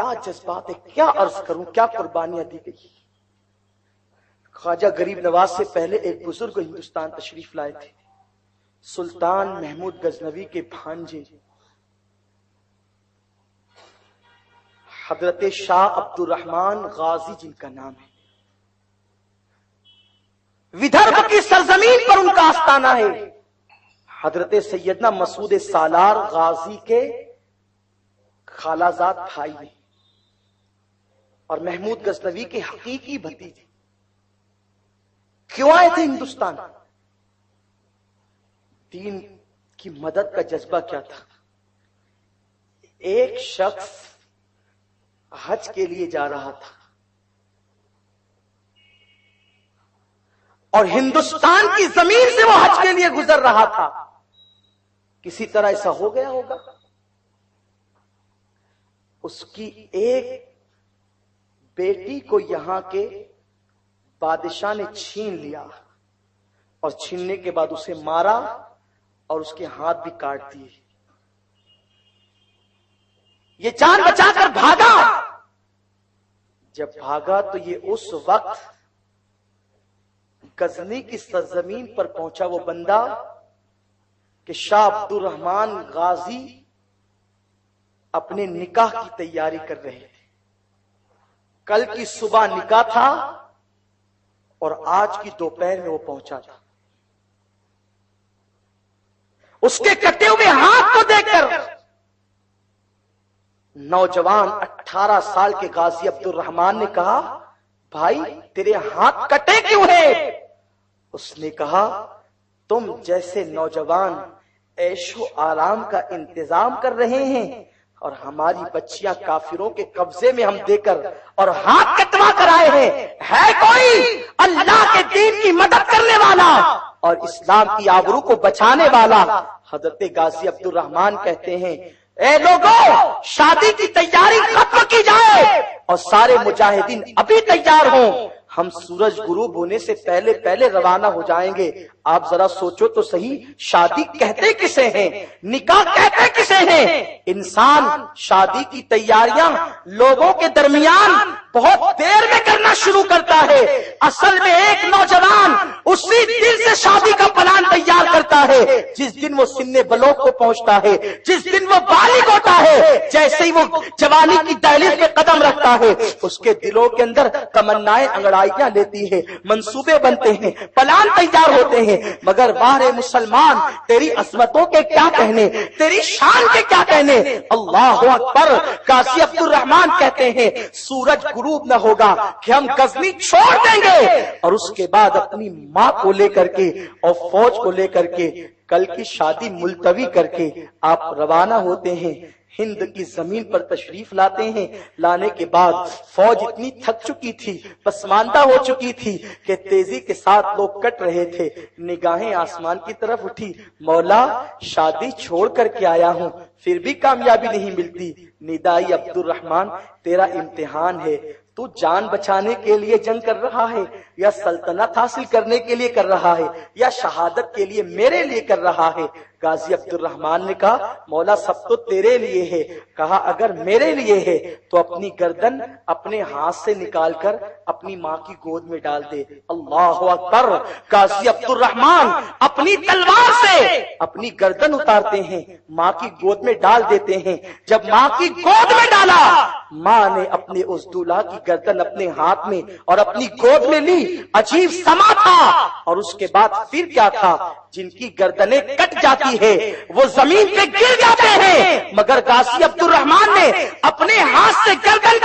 کیا جذبات ہے، کیا عرض کروں، کیا قربانیاں دی گئی۔ خواجہ غریب نواز سے پہلے ایک بزرگ ہندوستان تشریف لائے تھے، سلطان محمود غزنوی کے بھانجے حضرت شاہ عبد الرحمن غازی جن کا نام ہے۔ ودربھ کی سرزمین پر ان کا آستانہ ہے۔ حضرت سیدنا مسعود سالار غازی کے خالہ زاد بھائی ہیں اور محمود غزنوی کے حقیقی بھتیجے۔ کیوں آئے تھے ہندوستان؟ دین کی مدد کا جذبہ کیا تھا؟ ایک شخص حج کے لیے جا رہا تھا اور ہندوستان کی زمین سے وہ حج کے لیے گزر رہا تھا، کسی طرح ایسا ہو گیا ہوگا، اس کی ایک بیٹی کو یہاں کے بادشاہ نے چھین لیا اور چھیننے کے بعد اسے مارا اور اس کے ہاتھ بھی کاٹ دیے۔ یہ جان بچا کر بھاگا، جب بھاگا تو یہ اس وقت غزنی کی سرزمین پر پہنچا وہ بندہ کہ شاہ عبد الرحمن غازی اپنے نکاح کی تیاری کر رہے تھے۔ کل کی صبح نکاح تھا اور آج کی دوپہر میں وہ پہنچا تھا۔ اس کے کٹے ہوئے ہاتھ کو دیکھ کر نوجوان 18 سال کے غازی عبد الرحمن نے کہا، بھائی تیرے ہاتھ کٹے کیوں ہیں؟ اس نے کہا، تم جیسے نوجوان عیش و آرام کا انتظام کر رہے ہیں اور ہماری بچیاں کافروں کے قبضے میں ہم دے کر اور ہاتھ کٹوا کر آئے ہیں، ہے کوئی اللہ کے دین کی مدد کرنے والا اور اسلام کی آبرو کو بچانے والا؟ حضرت غازی عبد الرحمن کہتے ہیں، اے لوگوں، شادی کی تیاری ختم کی جائے اور سارے مجاہدین ابھی تیار ہوں، ہم سورج غروب ہونے سے پہلے پہلے روانہ ہو جائیں گے۔ آپ ذرا سوچو تو صحیح، شادی کہتے کسے ہیں؟ نکاح کہتے کسے ہیں؟ انسان شادی کی تیاریاں لوگوں کے درمیان بہت دیر میں کرنا شروع کرتا ہے، اصل میں ایک نوجوان اسی دن سے شادی کا پلان تیار کرتا ہے جس دن وہ سن بلوغ کو پہنچتا ہے، جس دن وہ بالغ ہوتا ہے۔ جیسے ہی وہ جوانی کی دہلیز پہ قدم رکھتا ہے، اس کے دلوں کے اندر تمنائیں انگڑائیاں لیتی ہے، منصوبے بنتے ہیں، پلان تیار ہوتے ہیں۔ مگر باہر مسلمان، تیری عظمتوں کے کیا کہنے، تیری شان کے کیا کہنے؟ اللہ اکبر۔ غازی عبد الرحمن کہتے ہیں، سورج غروب نہ ہوگا کہ ہم غزنی چھوڑ دیں گے اور اس کے بعد اپنی ماں کو لے کر کے اور فوج کو لے کر کے کل کی شادی ملتوی کر کے آپ روانہ ہوتے ہیں، ہند کی زمین پر تشریف لاتے ہیں۔ لانے کے بعد فوج اتنی تھک چکی تھی، پسماندہ ہو چکی تھی کہ تیزی کے ساتھ لوگ کٹ رہے تھے۔ نگاہیں آسمان کی طرف اٹھی، مولا شادی چھوڑ کر کے آیا ہوں پھر بھی کامیابی نہیں ملتی۔ ندائی عبد الرحمن، تیرا امتحان ہے، تو جان بچانے کے لیے جنگ کر رہا ہے یا سلطنت حاصل کرنے کے لیے کر رہا ہے یا شہادت کے لیے میرے لیے کر رہا ہے؟ غازی عبد الرحمن نے کہا، مولا سب تو تیرے لیے ہے۔ کہا، اگر میرے لیے ہے تو اپنی گردن اپنے ہاتھ سے نکال کر اپنی ماں کی گود میں ڈال دے۔ اللہ اکبر۔ غازی عبد الرحمن اپنی تلوار سے اپنی گردن اتارتے ہیں، ماں کی گود میں ڈال دیتے ہیں۔ جب ماں کی گود میں ڈالا، ماں نے اپنے اس دولہا کی گردن اپنے ہاتھ میں اور اپنی گود میں لی۔ عجیب سما تھا۔ اور اس کے بعد پھر کیا تھا؟ جن کی گردنیں کٹ جاتی ہے وہ زمین پہ گر جاتے ہیں، مگر غازی عبد الرحمن نے اپنے ہاتھ سے گردن